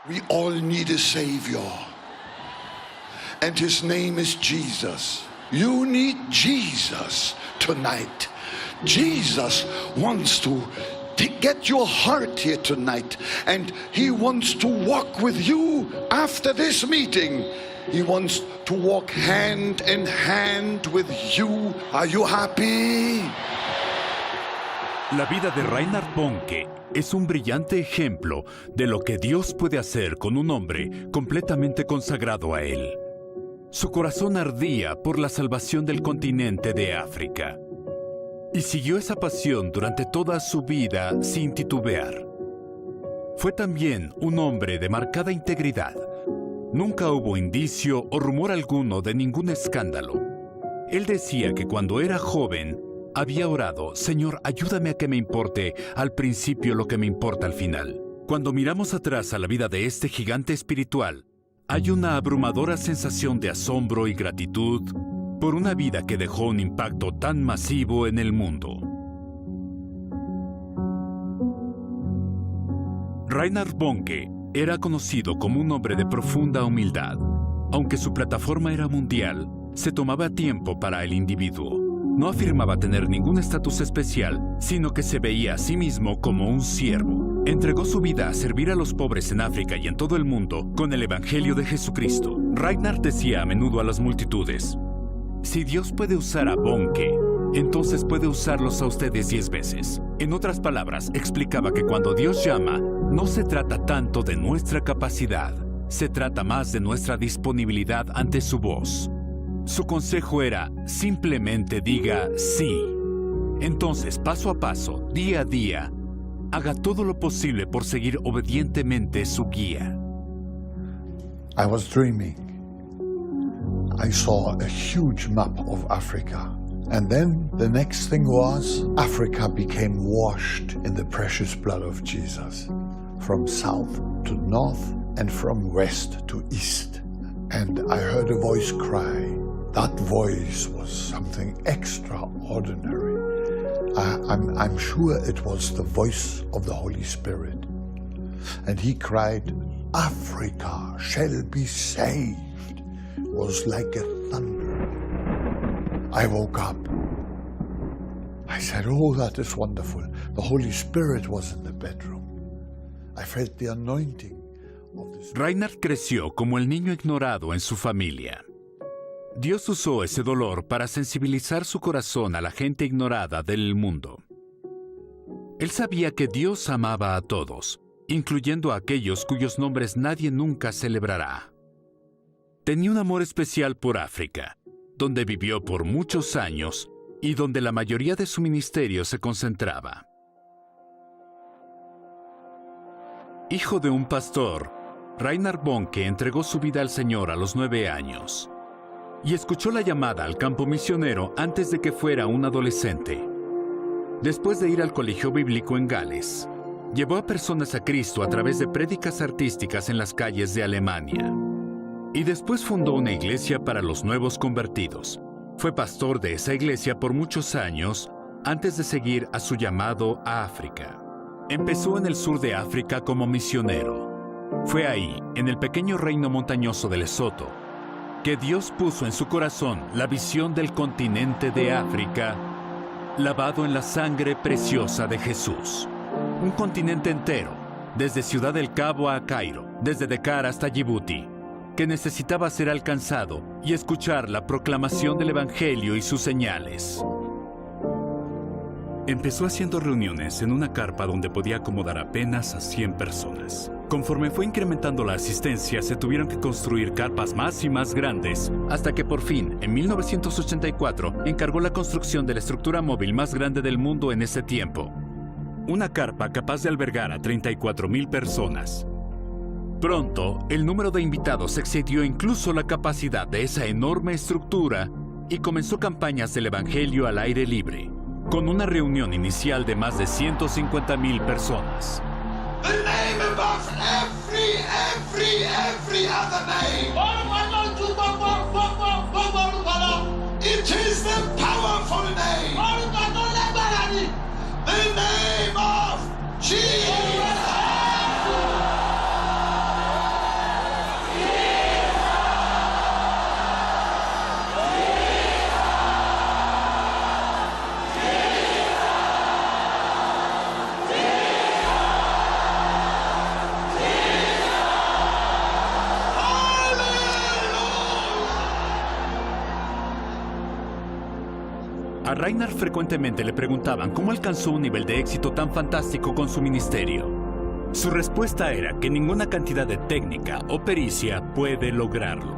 We all need a Savior, and His name is Jesus. You need Jesus tonight. Jesus wants to get your heart here tonight, and He wants to walk with you after this meeting. He wants to walk hand in hand with you. Are you happy? La vida de Reinhard Bonnke es un brillante ejemplo de lo que Dios puede hacer con un hombre completamente consagrado a Él. Su corazón ardía por la salvación del continente de África y siguió esa pasión durante toda su vida sin titubear. Fue también un hombre de marcada integridad. Nunca hubo indicio o rumor alguno de ningún escándalo. Él decía que cuando era joven había orado: Señor, ayúdame a que me importe al principio lo que me importa al final. Cuando miramos atrás a la vida de este gigante espiritual, hay una abrumadora sensación de asombro y gratitud por una vida que dejó un impacto tan masivo en el mundo. Reinhard Bonnke era conocido como un hombre de profunda humildad. Aunque su plataforma era mundial, se tomaba tiempo para el individuo. No afirmaba tener ningún estatus especial, sino que se veía a sí mismo como un siervo. Entregó su vida a servir a los pobres en África y en todo el mundo con el Evangelio de Jesucristo. Reinhard decía a menudo a las multitudes: si Dios puede usar a Bonnke, entonces puede usarlos a ustedes 10 veces. En otras palabras, explicaba que cuando Dios llama, no se trata tanto de nuestra capacidad, se trata más de nuestra disponibilidad ante su voz. Su consejo era: simplemente diga sí. Entonces, paso a paso, día a día, haga todo lo posible por seguir obedientemente su guía. I was dreaming. I saw a huge map of Africa. And then the next thing was, Africa became washed in the precious blood of Jesus. From south to north and from west to east. And I heard a voice cry. That voice was something extraordinary. I'm sure it was the voice of the Holy Spirit. And he cried, Africa shall be saved. It was like a thunder. I woke up. I said, oh, that is wonderful. The Holy Spirit was in the bedroom. I felt the anointing of the Spirit. Reinhard creció como el niño ignorado en su familia. Dios usó ese dolor para sensibilizar su corazón a la gente ignorada del mundo. Él sabía que Dios amaba a todos, incluyendo a aquellos cuyos nombres nadie nunca celebrará. Tenía un amor especial por África, donde vivió por muchos años y donde la mayoría de su ministerio se concentraba. Hijo de un pastor, Reinhard Bonnke entregó su vida al Señor a los 9 años y escuchó la llamada al campo misionero antes de que fuera un adolescente. Después de ir al colegio bíblico en Gales, llevó a personas a Cristo a través de prédicas artísticas en las calles de Alemania. Y después fundó una iglesia para los nuevos convertidos. Fue pastor de esa iglesia por muchos años antes de seguir a su llamado a África. Empezó en el sur de África como misionero. Fue ahí, en el pequeño reino montañoso de Lesoto, que Dios puso en su corazón la visión del continente de África, lavado en la sangre preciosa de Jesús. Un continente entero, desde Ciudad del Cabo a Cairo, desde Dakar hasta Djibouti, que necesitaba ser alcanzado y escuchar la proclamación del Evangelio y sus señales. Empezó haciendo reuniones en una carpa donde podía acomodar apenas a 100 personas. Conforme fue incrementando la asistencia, se tuvieron que construir carpas más y más grandes, hasta que por fin, en 1984, encargó la construcción de la estructura móvil más grande del mundo en ese tiempo. Una carpa capaz de albergar a 34,000 personas. Pronto, el número de invitados excedió incluso la capacidad de esa enorme estructura y comenzó campañas del Evangelio al aire libre, con una reunión inicial de más de 150,000 personas. The name above every other name. It is the powerful name. The name of Jesus. Reinhard frecuentemente le preguntaban cómo alcanzó un nivel de éxito tan fantástico con su ministerio. Su respuesta era que ninguna cantidad de técnica o pericia puede lograrlo.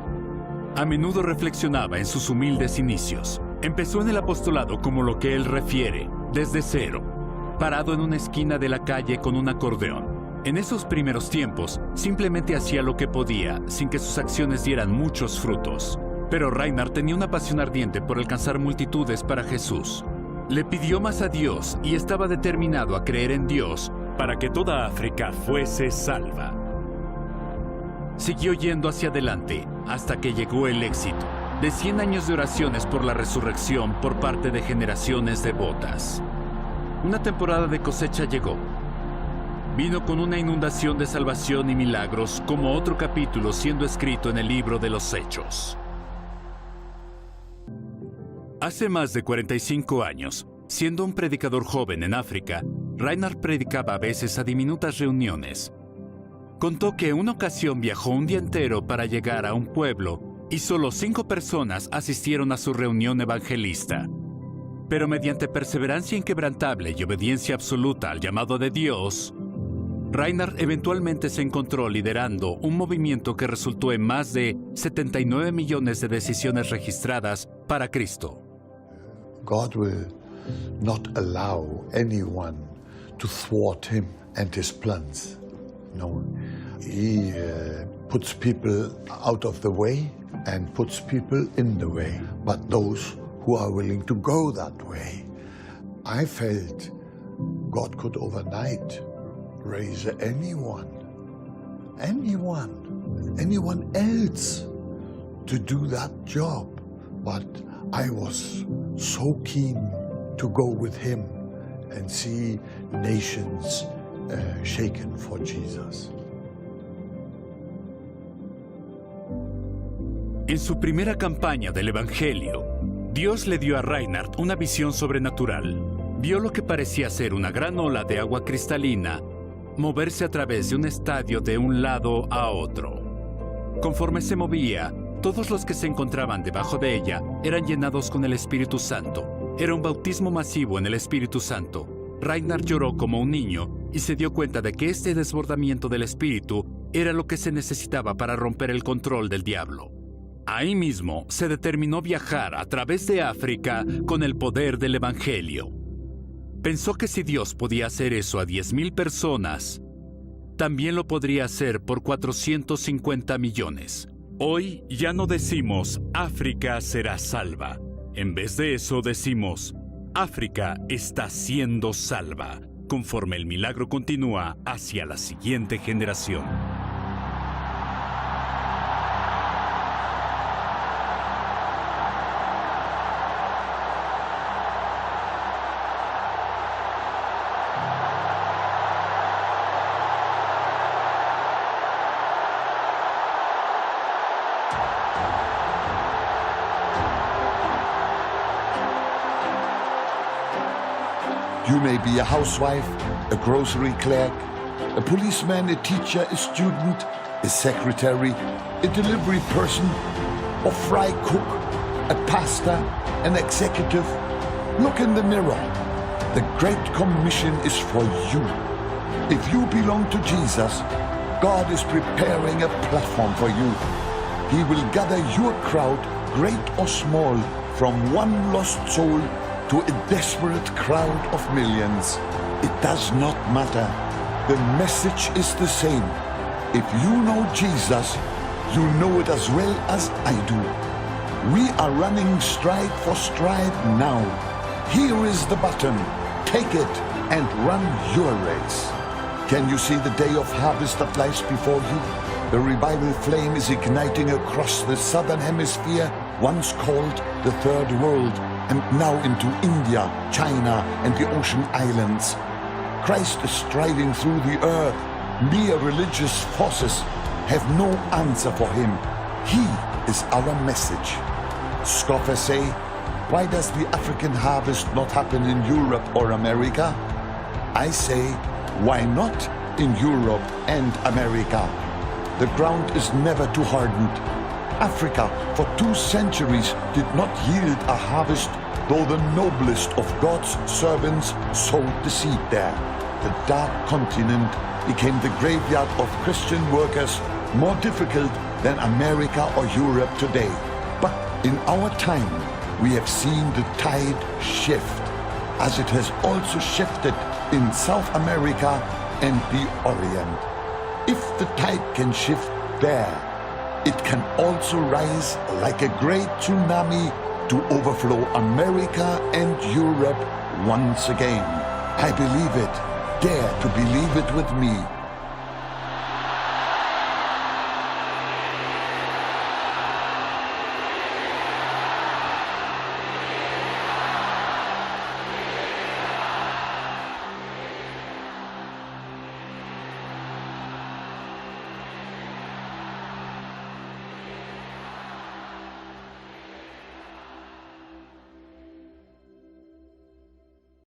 A menudo reflexionaba en sus humildes inicios. Empezó en el apostolado como lo que él refiere, desde cero, parado en una esquina de la calle con un acordeón. En esos primeros tiempos, simplemente hacía lo que podía, sin que sus acciones dieran muchos frutos. Pero Reinhard tenía una pasión ardiente por alcanzar multitudes para Jesús. Le pidió más a Dios y estaba determinado a creer en Dios para que toda África fuese salva. Siguió yendo hacia adelante hasta que llegó el éxito de 100 años de oraciones por la resurrección por parte de generaciones devotas. Una temporada de cosecha llegó. Vino con una inundación de salvación y milagros, como otro capítulo siendo escrito en el libro de los Hechos. Hace más de 45 años, siendo un predicador joven en África, Reinhard predicaba a veces a diminutas reuniones. Contó que en una ocasión viajó un día entero para llegar a un pueblo y solo 5 personas asistieron a su reunión evangelista. Pero mediante perseverancia inquebrantable y obediencia absoluta al llamado de Dios, Reinhard eventualmente se encontró liderando un movimiento que resultó en más de 79 millones de decisiones registradas para Cristo. God will not allow anyone to thwart him and his plans. No, he puts people out of the way and puts people in the way. But those who are willing to go that way, I felt God could overnight raise anyone else to do that job. But I was so keen to go with him and see nations shaken for Jesus. En su primera campaña del Evangelio, Dios le dio a Reinhard una visión sobrenatural. Vio lo que parecía ser una gran ola de agua cristalina moverse a través de un estadio de un lado a otro. Conforme se movía, todos los que se encontraban debajo de ella eran llenados con el Espíritu Santo. Era un bautismo masivo en el Espíritu Santo. Reinhard lloró como un niño y se dio cuenta de que este desbordamiento del Espíritu era lo que se necesitaba para romper el control del diablo. Ahí mismo se determinó viajar a través de África con el poder del Evangelio. Pensó que si Dios podía hacer eso a 10,000 personas, también lo podría hacer por 450 millones. Hoy ya no decimos África será salva. En vez de eso decimos África está siendo salva, conforme el milagro continúa hacia la siguiente generación. You may be a housewife, a grocery clerk, a policeman, a teacher, a student, a secretary, a delivery person, a fry cook, a pastor, an executive. Look in the mirror. The Great Commission is for you. If you belong to Jesus, God is preparing a platform for you. He will gather your crowd, great or small, from one lost soul to a desperate crowd of millions. It does not matter. The message is the same. If you know Jesus, you know it as well as I do. We are running stride for stride now. Here is the button. Take it and run your race. Can you see the day of harvest that lies before you? The revival flame is igniting across the southern hemisphere, once called the Third World, and now into India, China, and the ocean islands. Christ is striding through the earth. Mere religious forces have no answer for him. He is our message. Scoffers say, why does the African harvest not happen in Europe or America? I say, why not in Europe and America? The ground is never too hardened. Africa, for 2 centuries, did not yield a harvest though the noblest of God's servants sowed the seed there, the dark continent became the graveyard of Christian workers, more difficult than America or Europe today. But in our time, we have seen the tide shift, as it has also shifted in South America and the Orient. If the tide can shift there, it can also rise like a great tsunami to overflow America and Europe once again. I believe it. Dare to believe it with me.